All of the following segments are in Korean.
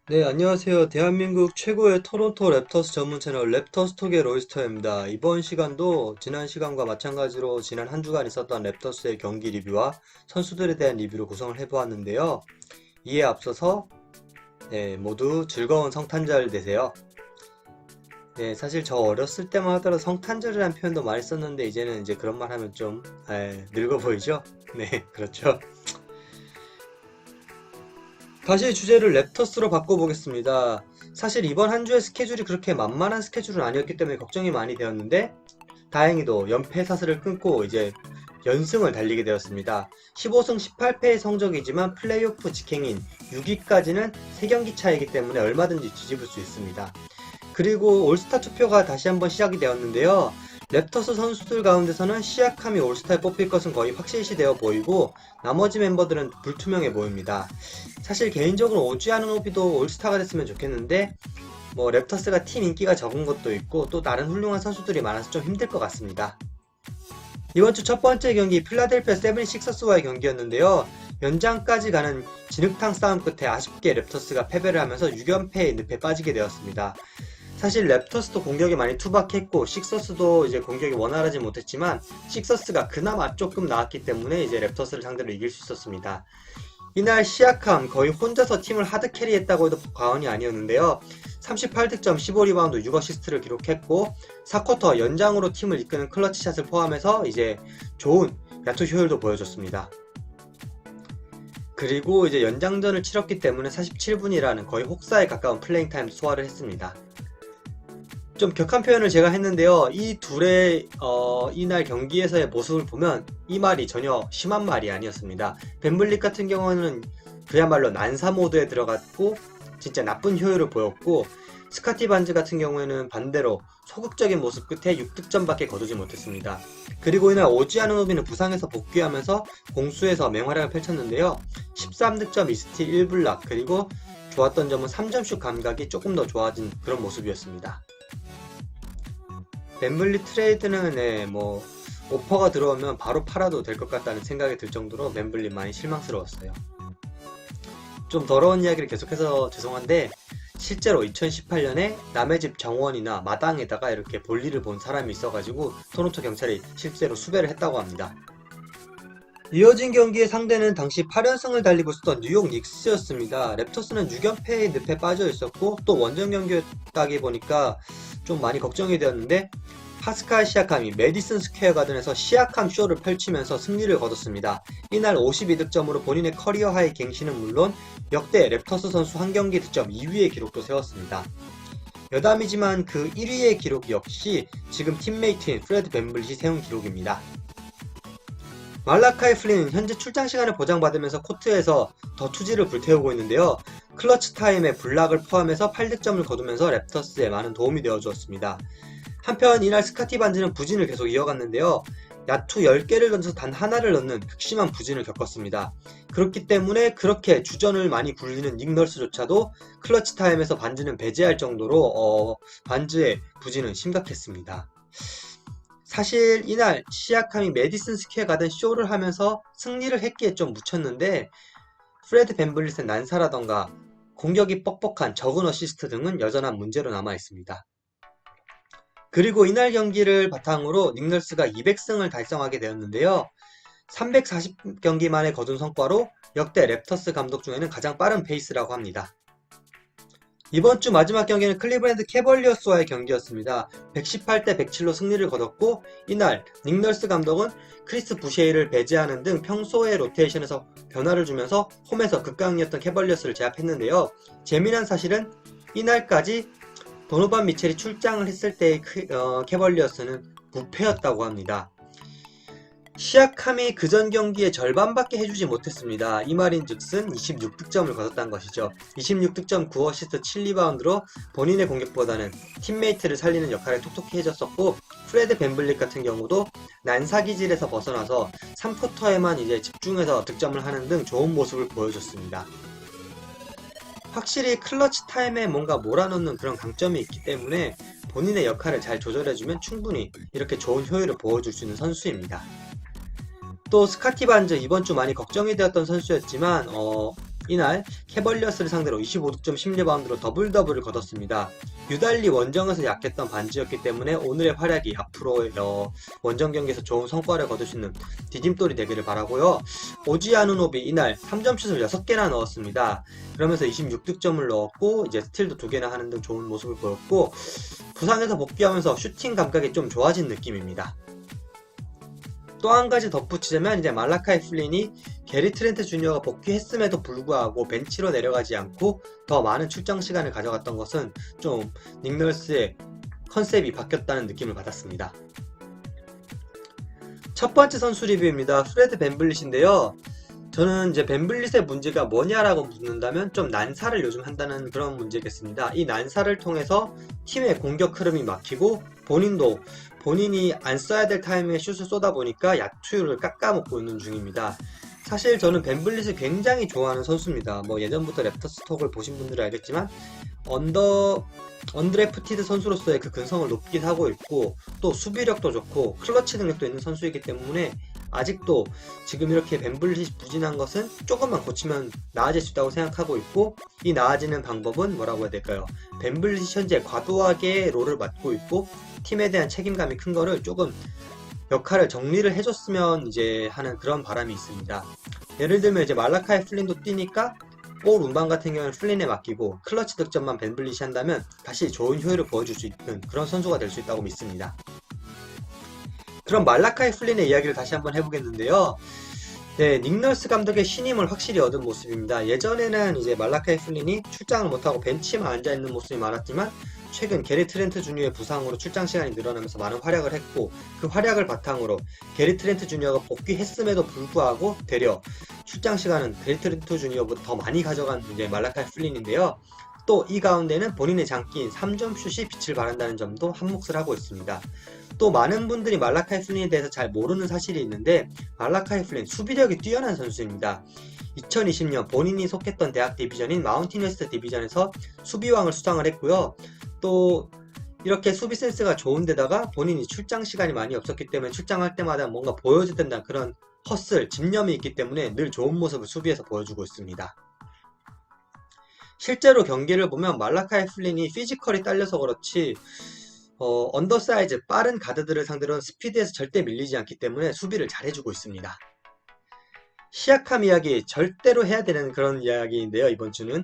네, 안녕하세요. 대한민국 최고의 토론토 랩터스 전문 채널 랩터스톡의 로이스터입니다. 이번 시간도 지난 시간과 마찬가지로 지난 한 주간 있었던 랩터스의 경기 리뷰와 선수들에 대한 리뷰로 구성을 해보았는데요. 이에 앞서서 모두 즐거운 성탄절 되세요. 네, 사실 저 어렸을 때만 하더라도 성탄절이라는 표현도 많이 썼는데 이제는 이제 그런 말 하면 좀 늙어 보이죠? 네, 그렇죠. 다시 주제를 랩터스로 바꿔보겠습니다. 사실 이번 한 주의 스케줄이 그렇게 만만한 스케줄은 아니었기 때문에 걱정이 많이 되었는데 다행히도 연패 사슬을 끊고 이제 연승을 달리게 되었습니다. 15승 18패의 성적이지만 플레이오프 직행인 6위까지는 3경기 차이기 때문에 얼마든지 뒤집을 수 있습니다. 그리고 올스타 투표가 다시 한번 시작이 되었는데요. 랩터스 선수들 가운데서는 시아캄이 올스타에 뽑힐 것은 거의 확실시되어 보이고 나머지 멤버들은 불투명해 보입니다. 사실 개인적으로 오지 아누노비도 올스타가 됐으면 좋겠는데 뭐 랩터스가 팀 인기가 적은 것도 있고 또 다른 훌륭한 선수들이 많아서 좀 힘들 것 같습니다. 이번 주 첫 번째 경기 필라델피아 세븐식서스와의 경기였는데요. 연장까지 가는 진흙탕 싸움 끝에 아쉽게 랩터스가 패배를 하면서 6연패의 늪에 빠지게 되었습니다. 사실 랩터스도 공격이 많이 투박했고 식서스도 이제 공격이 원활하지 못했지만 식서스가 그나마 조금 나았기 때문에 이제 랩터스를 상대로 이길 수 있었습니다. 이날 시아캄 거의 혼자서 팀을 하드캐리했다고 해도 과언이 아니었는데요. 38득점 15리바운드 6어시스트를 기록했고 4쿼터 연장으로 팀을 이끄는 클러치샷을 포함해서 이제 좋은 야투 효율도 보여줬습니다. 그리고 이제 연장전을 치렀기 때문에 47분이라는 거의 혹사에 가까운 플레잉 타임 소화를 했습니다. 좀 격한 표현을 제가 했는데요. 이 둘의 이날 경기에서의 모습을 보면 이 말이 전혀 심한 말이 아니었습니다. 벤블릿 같은 경우는 그야말로 난사 모드에 들어갔고 진짜 나쁜 효율을 보였고 스카티 반즈 같은 경우에는 반대로 소극적인 모습 끝에 6득점밖에 거두지 못했습니다. 그리고 이날 오지 아누노비는 부상에서 복귀하면서 공수에서 맹활약을 펼쳤는데요. 13득점 2스틸 1블락 그리고 좋았던 점은 3점슛 감각이 조금 더 좋아진 그런 모습이었습니다. 벤블리 트레이드는 뭐 오퍼가 들어오면 바로 팔아도 될 것 같다는 생각이 들 정도로 벤블리 많이 실망스러웠어요. 좀 더러운 이야기를 계속해서 죄송한데 실제로 2018년에 남의 집 정원이나 마당에다가 이렇게 볼일을 본 사람이 있어가지고 토론토 경찰이 실제로 수배를 했다고 합니다. 이어진 경기의 상대는 당시 8연승을 달리고 있었던 뉴욕 닉스였습니다. 랩터스는 6연패의 늪에 빠져 있었고 또 원정 경기였다기 보니까 좀 많이 걱정이 되었는데 파스칼 시아캄이 메디슨 스퀘어 가든에서 시아캄 쇼를 펼치면서 승리를 거뒀습니다. 이날 52득점으로 본인의 커리어 하이 갱신은 물론 역대 랩터스 선수 한 경기 득점 2위의 기록도 세웠습니다. 여담이지만 그 1위의 기록 역시 지금 팀메이트인 프레드 벤블릿이 세운 기록입니다. 말라카이 플린은 현재 출장 시간을 보장받으면서 코트에서 더 투지를 불태우고 있는데요. 클러치 타임의 블락을 포함해서 8득점을 거두면서 랩터스에 많은 도움이 되어 주었습니다. 한편 이날 스카티 반지는 부진을 계속 이어갔는데요. 야투 10개를 던져서 단 하나를 넣는 극심한 부진을 겪었습니다. 그렇기 때문에 그렇게 주전을 많이 굴리는 닉 널스조차도 클러치 타임에서 반지는 배제할 정도로 반지의 부진은 심각했습니다. 사실 이날 시아캄이 메디슨 스퀘어 가든 쇼를 하면서 승리를 했기에 좀 묻혔는데 프레드 벤블릿의 난사라던가 공격이 뻑뻑한 적은 어시스트 등은 여전한 문제로 남아 있습니다. 그리고 이날 경기를 바탕으로 닉널스가 200승을 달성하게 되었는데요. 340경기 만에 거둔 성과로 역대 랩터스 감독 중에는 가장 빠른 페이스라고 합니다. 이번 주 마지막 경기는 클리브랜드 캐벌리어스와의 경기였습니다. 118대 107로 승리를 거뒀고 이날 닉널스 감독은 크리스 부셰이를 배제하는 등 평소의 로테이션에서 변화를 주면서 홈에서 극강이었던 캐벌리어스를 제압했는데요. 재미난 사실은 이날까지 도노반 미첼이 출장을 했을 때의 캐벌리어스는 무패였다고 합니다. 시아캄이 그전 경기의 절반밖에 해주지 못했습니다. 이 말인즉슨 26득점을 거뒀다는 것이죠. 26득점 9어시스트 7리바운드로 본인의 공격보다는 팀메이트를 살리는 역할을 톡톡히 해줬었고 프레드 벤블릿 같은 경우도 난사기질에서 벗어나서 3쿼터에만 이제 집중해서 득점을 하는 등 좋은 모습을 보여줬습니다. 확실히 클러치 타임에 뭔가 몰아넣는 그런 강점이 있기 때문에 본인의 역할을 잘 조절해주면 충분히 이렇게 좋은 효율을 보여줄 수 있는 선수입니다. 또 스카티 반즈 이번 주 많이 걱정이 되었던 선수였지만 이날 캐벌리어스를 상대로 25득점 10리바운드로 더블더블을 거뒀습니다. 유달리 원정에서 약했던 반지였기 때문에 오늘의 활약이 앞으로 원정 경기에서 좋은 성과를 거둘 수 있는 디딤돌이 되기를 바라고요. 오지 아누노비 이날 3점슛을 6개나 넣었습니다. 그러면서 26득점을 넣었고 이제 스틸도 2개나 하는 등 좋은 모습을 보였고 부상에서 복귀하면서 슈팅 감각이 좀 좋아진 느낌입니다. 또 한 가지 덧붙이자면 이제 말라카이 플린이 게리 트렌트 주니어가 복귀했음에도 불구하고 벤치로 내려가지 않고 더 많은 출장 시간을 가져갔던 것은 좀 닉 널스의 컨셉이 바뀌었다는 느낌을 받았습니다. 첫 번째 선수 리뷰입니다. 프레드 벤블릿인데요. 저는 이제 벤블릿의 문제가 뭐냐라고 묻는다면 좀 난사를 요즘 한다는 그런 문제겠습니다. 이 난사를 통해서 팀의 공격 흐름이 막히고 본인이 안 써야 될 타이밍에 슛을 쏘다 보니까 야투율을 깎아먹고 있는 중입니다. 사실 저는 벤블릿을 굉장히 좋아하는 선수입니다. 뭐 예전부터 랩터스 톡을 보신 분들은 알겠지만 언드래프티드 선수로서의 그 근성을 높게 하고 있고 또 수비력도 좋고 클러치 능력도 있는 선수이기 때문에 아직도 지금 이렇게 벤블릿이 부진한 것은 조금만 고치면 나아질 수 있다고 생각하고 있고 이 나아지는 방법은 뭐라고 해야 될까요? 벤블릿이 현재 과도하게 롤을 맡고 있고 팀에 대한 책임감이 큰 거를 조금 역할을 정리를 해줬으면 이제 하는 그런 바람이 있습니다. 예를 들면 이제 말라카이 플린도 뛰니까 볼 운반 같은 경우는 플린에 맡기고 클러치 득점만 벤블릿이 한다면 다시 좋은 효율을 보여줄 수 있는 그런 선수가 될 수 있다고 믿습니다. 그럼 말라카이 플린의 이야기를 다시 한번 해보겠는데요. 네, 닉 널스 감독의 신임을 확실히 얻은 모습입니다. 예전에는 이제 말라카이 플린이 출장을 못하고 벤치만 앉아있는 모습이 많았지만 최근 게리 트렌트 주니어의 부상으로 출장 시간이 늘어나면서 많은 활약을 했고 그 활약을 바탕으로 게리 트렌트 주니어가 복귀했음에도 불구하고 되려 출장 시간은 게리 트렌트 주니어보다 더 많이 가져간 이제 말라카이 플린인데요. 또 이 가운데는 본인의 장기인 3점 슛이 빛을 발한다는 점도 한몫을 하고 있습니다. 또 많은 분들이 말라카이 플린에 대해서 잘 모르는 사실이 있는데 말라카이 플린 수비력이 뛰어난 선수입니다. 2020년 본인이 속했던 대학 디비전인 마운틴 웨스트 디비전에서 수비왕을 수상을 했고요. 또 이렇게 수비 센스가 좋은데다가 본인이 출장 시간이 많이 없었기 때문에 출장할 때마다 뭔가 보여줘야 된다는 그런 허슬, 집념이 있기 때문에 늘 좋은 모습을 수비에서 보여주고 있습니다. 실제로 경기를 보면 말라카이 플린이 피지컬이 딸려서 그렇지 언더사이즈 빠른 가드들을 상대로는 스피드에서 절대 밀리지 않기 때문에 수비를 잘 해주고 있습니다. 시약함 이야기 절대로 해야 되는 그런 이야기인데요. 이번 주는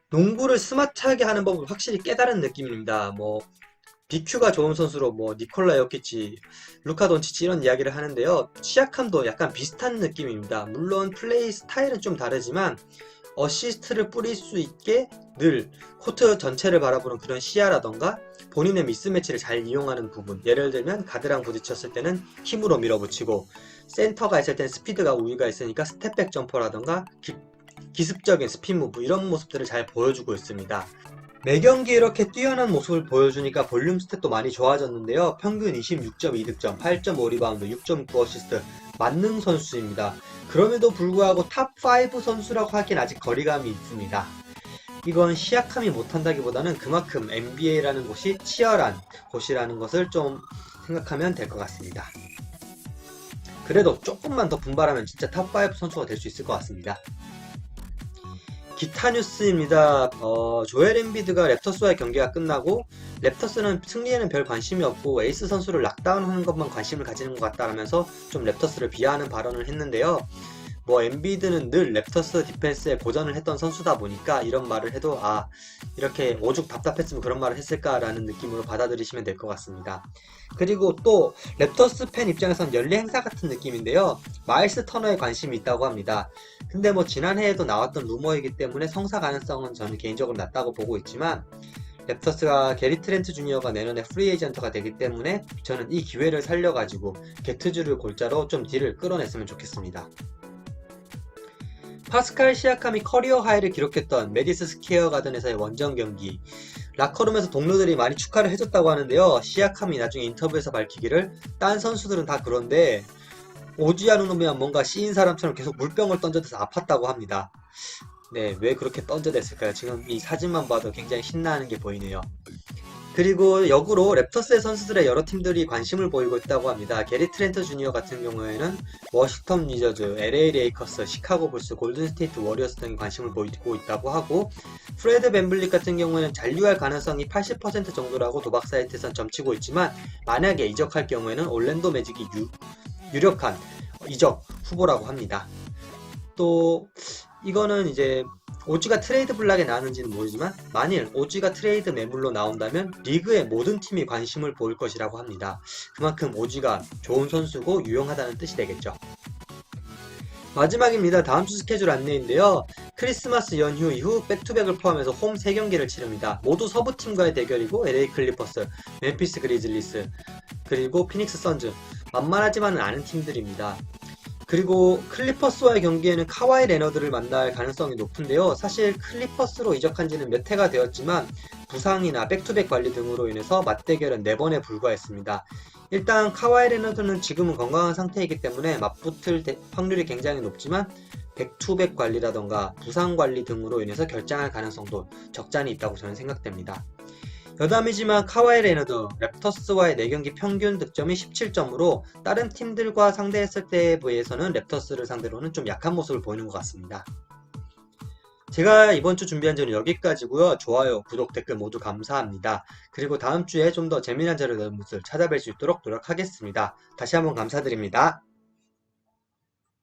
농구를 스마트하게 하는 법을 확실히 깨달은 느낌입니다. BQ가 좋은 선수로 니콜라 요키치, 루카 돈치치 이런 이야기를 하는데요. 시약함도 약간 비슷한 느낌입니다. 물론 플레이 스타일은 좀 다르지만 어시스트를 뿌릴 수 있게 늘 코트 전체를 바라보는 그런 시야라던가 본인의 미스매치를 잘 이용하는 부분, 예를 들면 가드랑 부딪혔을 때는 힘으로 밀어붙이고 센터가 있을 때는 스피드가 우위가 있으니까 스텝백 점퍼라던가 기습적인 스핀 무브 이런 모습들을 잘 보여주고 있습니다. 매경기 이렇게 뛰어난 모습을 보여주니까 볼륨 스탯도 많이 좋아졌는데요. 평균 26.2득점, 8.5 리바운드, 6.9 어시스트 만능 선수입니다. 그럼에도 불구하고 탑5 선수라고 하기엔 아직 거리감이 있습니다. 이건 시약함이 못한다기보다는 그만큼 NBA라는 곳이 치열한 곳이라는 것을 좀 생각하면 될 것 같습니다. 그래도 조금만 더 분발하면 진짜 탑5 선수가 될 수 있을 것 같습니다. 기타 뉴스입니다. 조엘 엠비드가 랩터스와의 경기가 끝나고 랩터스는 승리에는 별 관심이 없고 에이스 선수를 락다운하는 것만 관심을 가지는 것 같다라면서 좀 랩터스를 비하하는 발언을 했는데요. 엠비드는 늘 랩터스 디펜스에 고전을 했던 선수다 보니까 이런 말을 해도 이렇게 오죽 답답했으면 그런 말을 했을까라는 느낌으로 받아들이시면 될 것 같습니다. 그리고 또 랩터스 팬 입장에선 연례 행사 같은 느낌인데요. 마일스 터너에 관심이 있다고 합니다. 근데 지난해에도 나왔던 루머이기 때문에 성사 가능성은 저는 개인적으로 낮다고 보고 있지만 랩터스가 게리 트렌트 주니어가 내년에 프리 에이전트가 되기 때문에 저는 이 기회를 살려가지고 게트주를 골자로 좀 딜을 끌어냈으면 좋겠습니다. 파스칼 시아캄이 커리어 하이를 기록했던 메디스 스퀘어 가든에서의 원정 경기, 라커룸에서 동료들이 많이 축하를 해줬다고 하는데요. 시아캄이 나중에 인터뷰에서 밝히기를 딴 선수들은 다 그런데 오지 아누노비만 뭔가 씌인 사람처럼 계속 물병을 던져대서 아팠다고 합니다. 네, 왜 그렇게 던져댔을까요? 지금 이 사진만 봐도 굉장히 신나는 게 보이네요. 그리고 역으로 랩터스의 선수들의 여러 팀들이 관심을 보이고 있다고 합니다. 게리 트렌트 주니어 같은 경우에는 워싱턴 위저즈, LA 레이커스, 시카고 불스, 골든 스테이트 워리어스 등이 관심을 보이고 있다고 하고, 프레드 밴블릿 같은 경우에는 잔류할 가능성이 80% 정도라고 도박 사이트에선 점치고 있지만, 만약에 이적할 경우에는 올랜도 매직이 유력한 이적 후보라고 합니다. 또 이거는 이제 오지가 트레이드 블락에 나왔는지는 모르지만, 만일 오지가 트레이드 매물로 나온다면 리그의 모든 팀이 관심을 보일 것이라고 합니다. 그만큼 오지가 좋은 선수고 유용하다는 뜻이 되겠죠. 마지막입니다. 다음 주 스케줄 안내인데요. 크리스마스 연휴 이후 백투백을 포함해서 홈 3경기를 치릅니다. 모두 서부팀과의 대결이고, LA 클리퍼스, 멤피스 그리즐리스, 그리고 피닉스 선즈, 만만하지만은 않은 팀들입니다. 그리고 클리퍼스와의 경기에는 카와이 레너드를 만날 가능성이 높은데요. 사실 클리퍼스로 이적한 지는 몇 해가 되었지만 부상이나 백투백 관리 등으로 인해서 맞대결은 4번에 불과했습니다. 일단 카와이 레너드는 지금은 건강한 상태이기 때문에 맞붙을 확률이 굉장히 높지만, 백투백 관리라던가 부상 관리 등으로 인해서 결장할 가능성도 적잖이 있다고 저는 생각됩니다. 여담이지만 카와이 레너드, 랩터스와의 4경기 평균 득점이 17점으로 다른 팀들과 상대했을 때에 비해서는 랩터스를 상대로는 좀 약한 모습을 보이는 것 같습니다. 제가 이번 주 준비한 자료는 여기까지고요. 좋아요, 구독, 댓글 모두 감사합니다. 그리고 다음 주에 좀 더 재미난 자료를 찾아뵐 수 있도록 노력하겠습니다. 다시 한번 감사드립니다.